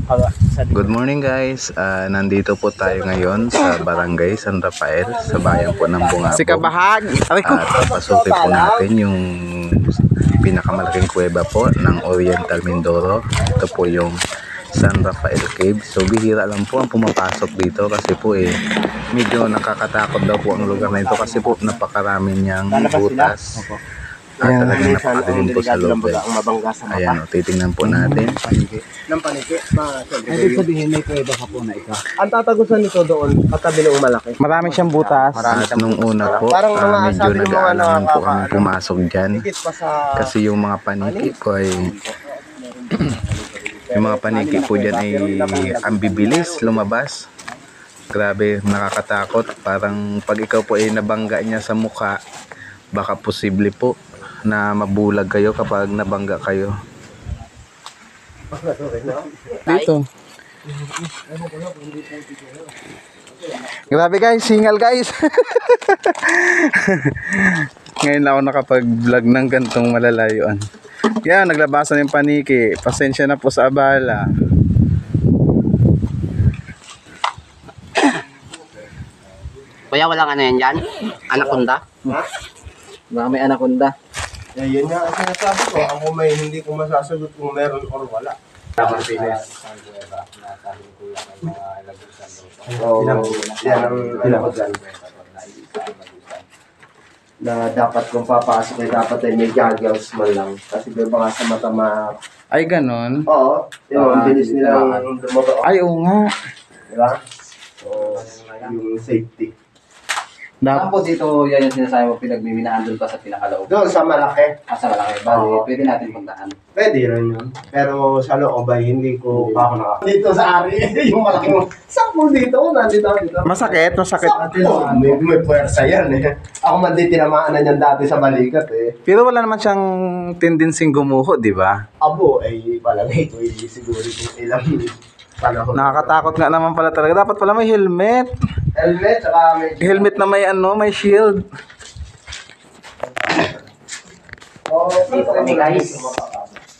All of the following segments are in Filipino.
Good morning guys, nandito po tayo ngayon sa Barangay San Rafael sa bayan po ng Bungabong. At papasukin po natin yung pinakamalaking kuweba po ng Oriental Mindoro. Ito po yung San Rafael Cave. So bihira lang po ang pumapasok dito kasi po medyo nakakatakot daw po ang lugar na ito kasi po napakarami niyang butas. Talagang napakadilim po sa loob. Ayan, titingnan po natin. Ng paniki. Ibig sabihin may kuweba ka po na ito. Ang tatagusan nito doon, katabi ng malaki. Marami siyang butas. At nung una po, medyo nag-aalangan po kami pumasok dyan. Kasi yung mga paniki po ay yung mga paniki po dyan ay ang bibilis lumabas. Grabe, nakakatakot. Parang pag ikaw po ay nabangga niya sa mukha, baka posible po na mabulag kayo kapag nabangga kayo. Dito. Grabe guys, singal guys. Ngayon ako nakapag-vlog ng gantong malalayuan. Yan, naglabasan yung paniki. Pasensya na po sa abala. Kuya, walang ano yan dyan? Anaconda? Baka may anaconda. Yan nga ang sinasabi ko. Ako may hindi ko masasagot kung meron or wala. Martinez. Yan ang ano ko dyan. Na dapat kung papasok ay dapat ay may goggles man lang. Kasi baka sa mata Ay, ganon? Oo. Yung bilis nilang dumago. Ay, oo nga. Diba? So, yung safety. Saan po dito yan yung sinasabi mo pinagmiminahan doon pa sa pinakaloob? Doon sa malaki. Sa malaki. Bali, pwede natin puntahan. Pwede rin yun. Pero sa loob ay hindi ko pa ako dito sa ari, yung malaking sampo dito, nandito. Masakit, masakit. Sampo. May puwersa yan eh. Ako man din tinamaan na niyan dati sa balikat eh. Pero wala naman siyang tendensing gumuho, di ba? Abo ay palagay ko siguro kung ilang panahon. Nakakatakot nga naman pala talaga. Dapat pala may helmet. Helmet, saka may Helmet na may may shield. Dito kami guys.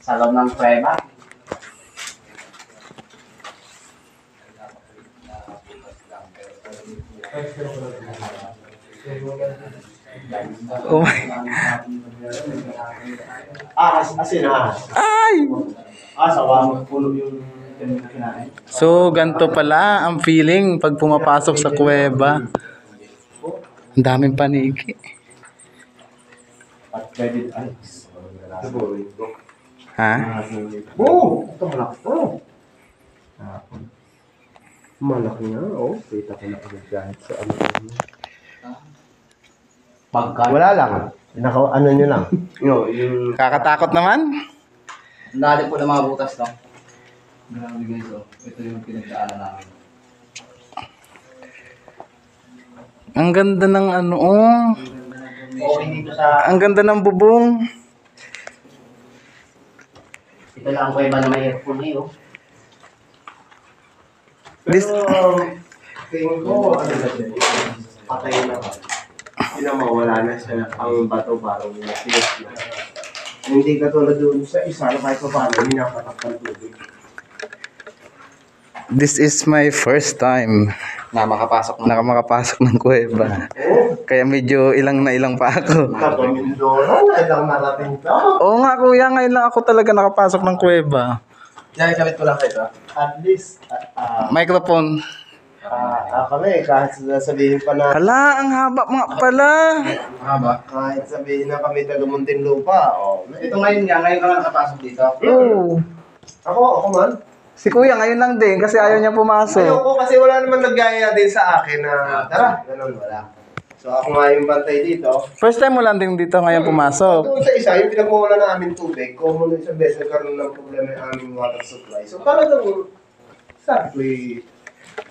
Sa loob ng kuweba. Oh my. asin ahas. Ay! Sawang puno yung kinain. So, ganito pala ang feeling pag pumapasok sa kuweba. Ang daming paniki. At credit ice. Ha? Oh! Ito malaki to. Malaki nga, oh. Kita ko na agad sa ano. Wala lang. Ano nyo lang. Yung Kakatakot naman. Lalim po ng mga butas, no? Grabe guys, oh. Ito yung pinagdaanan namin. Ang ganda ng ano, oh. Okay dito sa... Ang ganda ng bubong. Ito lang ang kuweba na may aircon eh, oh. This... tingin ko, ano na siya, patay na ka. Hindi na mawala na siya ang bato parang nasiyos na. Hindi katulad doon sa isa na kahit pa paano, hinapatak ng tubig. This is my first time Na makapasok na. makapasok ng kuweba. Kaya medyo ilang pa ako. Mindoro, ilang narating ka. Oo nga kuya, ngayon lang ako talaga nakapasok ng kuweba. Yan, kabit ko lang kayo. At least, Microphone. kami, kahit sabihin pa na, Hala, ang haba mga pala. Haba. kahit sabihin na kami taga Muntinlupa, Ito ngayon nga, ngayon ka lang nakapasok dito. Oo. ako man. Si kuya ngayon lang din kasi ayaw niya pumasok. Ayoko kasi wala naman naggaya din sa akin na, tara, ganun, wala. So ako nga yung bantay dito. First time mo lang din dito ngayon pumasok. Doon sa isa, yung pinagmumula namin tubig, common isang beses nagkaroon ng problema yung aming water supply. So talagang, sabi ko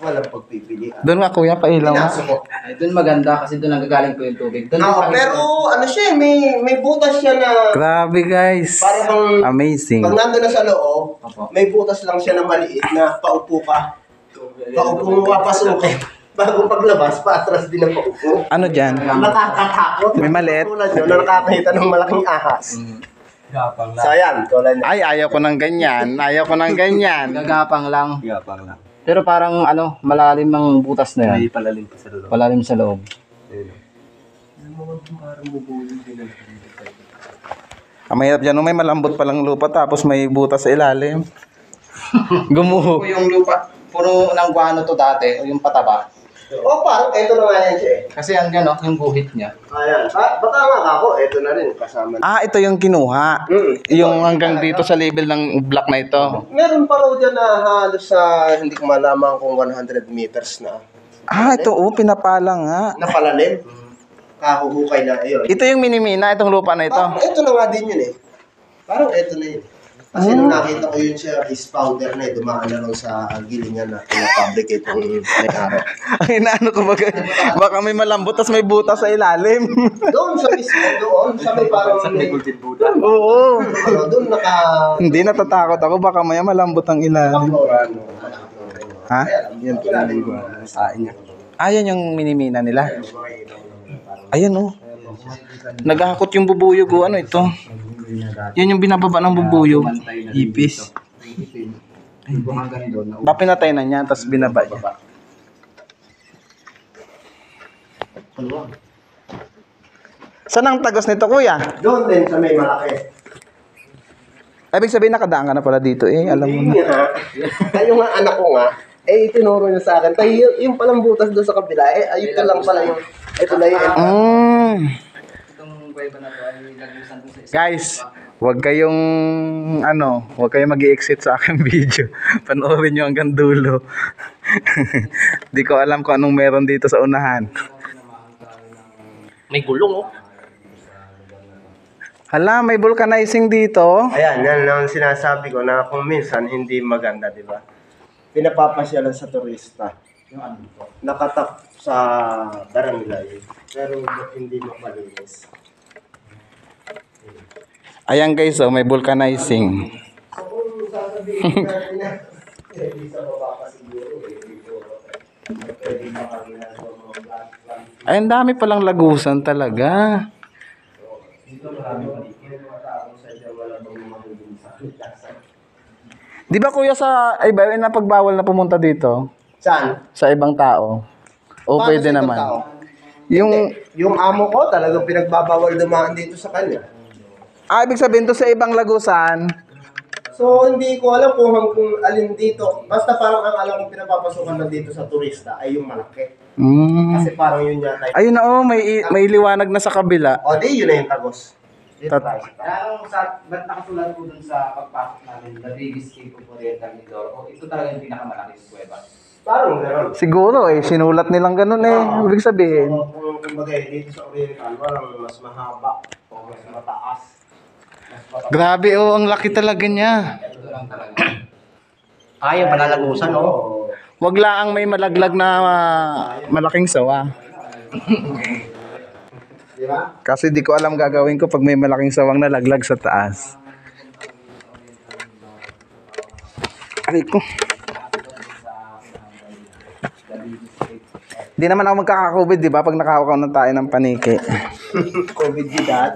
walang pagpipilian. Doon nga kuya, pailaw nga. Pinasok ko. Ay, doon maganda kasi doon nagagaling po yung tubig. Doon Pero ano siya, may butas siya na Grabe guys. parang Amazing. pag nandun na sa loob, Opo. may butas lang siya na maliit na paupo ka. Paupo mo papasukin. Bago paglabas, paatras din ang paupo. Ano dyan? Nakakatakot. May maliit. Tulad yun, na nakakita ng malaking ahas. So ayan, tulad niya. Ay, ayaw ko ng ganyan. Ayaw ko ng ganyan. Gagapang lang. Gapang lang. Pero parang ano, malalim ang butas na May yan. palalim pa sa loob. Malalim sa loob. Ang mahirap dyan, may malambot palang lupa tapos may butas sa ilalim. Gumuho. Kung yung lupa, puro ng guano to dati, o yung pataba. Parang eto na nga yan siya eh. Kasi yan no, yung guhit niya. Ayan. Bata nga ako, eto na rin kasama. Ito yung kinuha. Yung hanggang dito sa level ng block na ito. Meron pa raw dyan na halos sa, hindi ko malaman kung 100 meters na. Ito pinapalang nga. Napalalim. Kahuhukay na, ayun. Ito yung minimina, itong lupa na ito. Ito na nga din yun eh. Parang eto na yun. Kasi nung nakita ko yun siya, is powder na eh. Dumaan na lang sa gilingan na pinafabricate ng may-ari. Ay, naano ko baka may malambot tapos may butas sa ilalim. Doon sa mismo, doon, sa may parang... Sa may kultin Buddha. Oo. Doon naka... Hindi natatakot ako, baka maya malambot ang ilalim. Florano. Ha? Yan, tuloy ko. Sain niya. Yan yung minimina nila. Ayan Naghahakot yung bubuyog ano ito. Yan yung binababa ng bubuyog. Ipis. Hanggang doon. Pinatay na niya, tapos binaba niya. Saan ang tagos nito, kuya? Doon din sa may malaki. Ibig sabihin nakadaan ka na pala dito alam mo na. Yung nga anak ko nga, itinuro niya sa akin. Tayo, yung palang butas doon sa kabila, ayun lang pala yung, ito na yung Itong kuweba na to ay nagusan doon sa isa. Guys, huwag kayong mag-i-exit sa aking video. Panoorin nyo hanggang dulo. Di ko alam kung anong meron dito sa unahan. May gulong Hala, may vulcanizing dito. Ayan, yan lang sinasabi ko na kung minsan hindi maganda, di ba? Pinapapasyalan sa turista. Nakatap sa barangay, pero hindi mapalinis. Ayan guys, may vulcanizing. Kung sasabihin natin na, hindi sa baba pa siguro, pwede makakina sa mga plan. Ay, ang dami palang lagusan talaga. Di ba kuya na pagbawal na pumunta dito? Saan? Sa ibang tao? O Paano pwede sa ibang naman? tao? Yung amo ko talagang pinagbabawal dumaan dito sa kanya. ibig sabihin to sa ibang lagusan. So, hindi ko alam kung alin dito. Basta parang ang alam kong pinapapasukan na dito sa turista ay yung malaki. Kasi parang yun yata. Ayun na may liwanag na sa kabila. O, di yun na yung tagos. Dito tayo. Ba't nakasulat po dun sa pagpasok namin, the biggest cave of Oriental Mindoro? O ito talaga yung pinakamalaking kuweba? Parang gano'n. Siguro sinulat nilang ganun Ibig sabihin. So, kung kumbaga dito sa Oriental, walang mas mahaba o mas mataas. Grabe ang laki talaga niya. Ito lang talaga. Ayaw panalagusan, o. Wag laang may malaglag na malaking sawa. Di ba? Kasi di ko alam gagawin ko pag may malaking sawang nalaglag sa taas. Aray ko. Di naman ako magkaka-COVID, di ba? Pag nakahawak ako ng tayo ng paniki. COVID dad.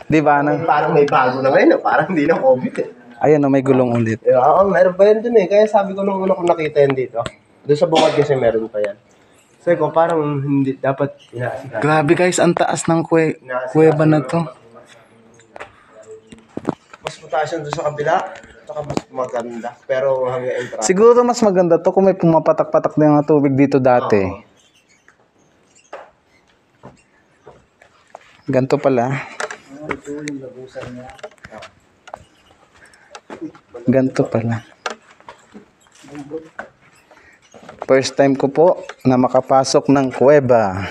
Di ba? Parang may bago na ngayon, parang hindi na COVID eh. Ayun, may gulong ulit. Oo, meron pa yan dun eh. Kaya sabi ko nung una kong nakita yan dito. Doon sa bukod kasi meron pa yan. Sabi ko, parang hindi dapat inaasikaso. Grabe guys, ang taas ng kuweba na to. Mas mataas yan doon sa kabila. Saka mas maganda. Pero hanggang entrance. Siguro mas maganda to kung may pumapatak-patak na yung tubig dito dati. Ganto pala. Ganto pala. First time ko po na makapasok ng kuweba.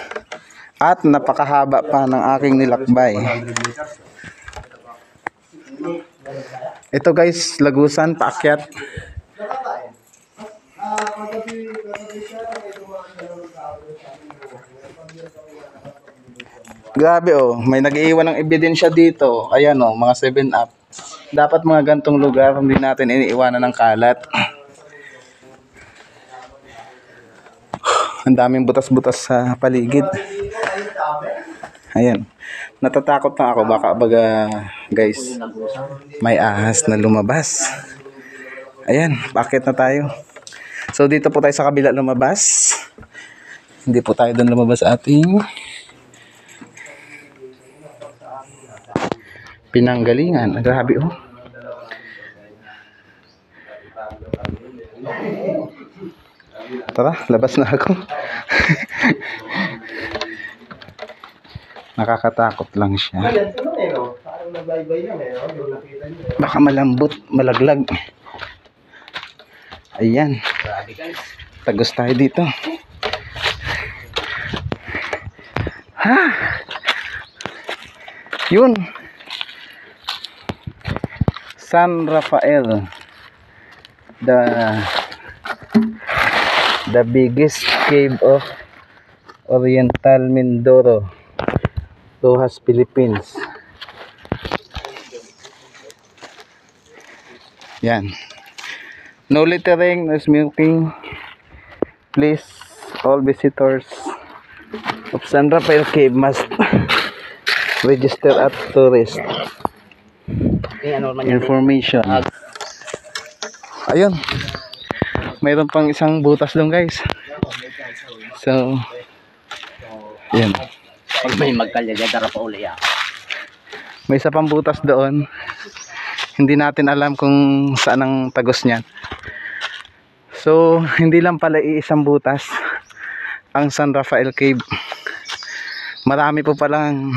At napakahaba pa ng aking nilakbay. Ito guys, lagusan, paakyat. Grabe may nag-iiwan ng ebidensya dito. Ayan mga 7-up. Dapat mga gantong lugar, hindi natin iniiwanan ng kalat. Ang daming butas-butas sa paligid. Ayan. Natatakot na ako baka baga guys may ahas na lumabas. Ayan, bakit na tayo? So dito po tayo sa kabila lumabas. Hindi po tayo doon lumabas sa ating pinanggalingan. Grabe oh. Tara, labas na ako. Nakakatakot lang siya. Parang nabaybay lang yung nakita niyo. Baka malambot, malaglag. Ayan. Tagos tayo dito. Ha! Yun. San Rafael. The biggest cave of Oriental Mindoro, Rojas, Philippines. Yan. No littering, no smoking. Please, all visitors of San Rafael Cave must register at tourist information. Ayun. Mayroon pang isang butas doon guys. So, yan. Pag may magkalyaga, dara pa uli yan. May isa pang butas doon. Hindi natin alam kung saan ang tagos niyan. So, hindi lang pala iisang butas ang San Rafael Cave. Marami po palang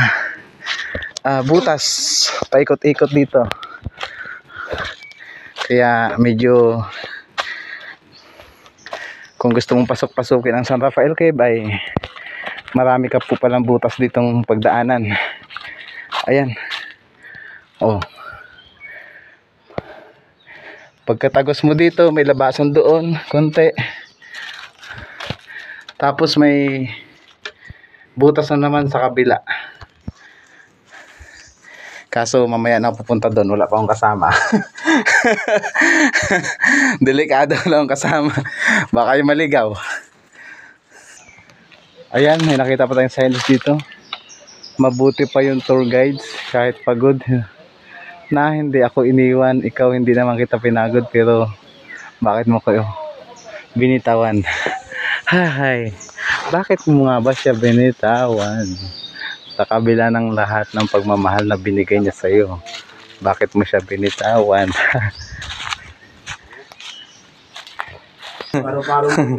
butas paikot-ikot dito. Kaya medyo kung gusto mong pasok-pasukin ang San Rafael Cave ay marami ka po palang butas ditong pagdaanan. Ayan. Oh. Pagkatagos mo dito, may labasan doon, konti. Tapos may butas na naman sa kabila. Kaso mamaya na ako pupunta doon, wala pa akong kasama. Delikado lang akong kasama. Baka yung maligaw. Ayan, may nakita pa tayong signs dito. Mabuti pa yung tour guides kahit pagod. Na hindi ako iniwan, ikaw hindi naman kita pinagod, pero bakit mo kayo binitawan? Hay, bakit mo nga ba siya binitawan? Sa kabila ng lahat ng pagmamahal na binigay niya sa iyo, bakit mo siya binitawan? Parang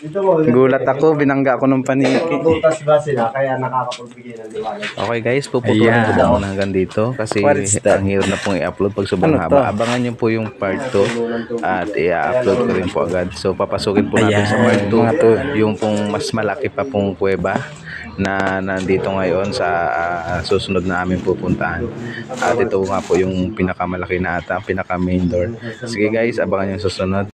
dito mo. Gulat ako, binangga ako ng paniki. Butas ba sila kaya nakakapagbigay ng liwanag? Okay guys, puputulan ko na muna hanggang dito kasi ang hirap na pong i-upload pag sobrang haba. Abangan nyo po yung part 2 at i-upload ko rin po agad. So papasukin po natin sa part 2 yung pong mas malaki pa pong kuweba na nandito ngayon sa susunod na aming pupuntahan. At ito nga po yung pinakamalaki na ata, pinaka main door. Sige guys, abangan nyo yung susunod.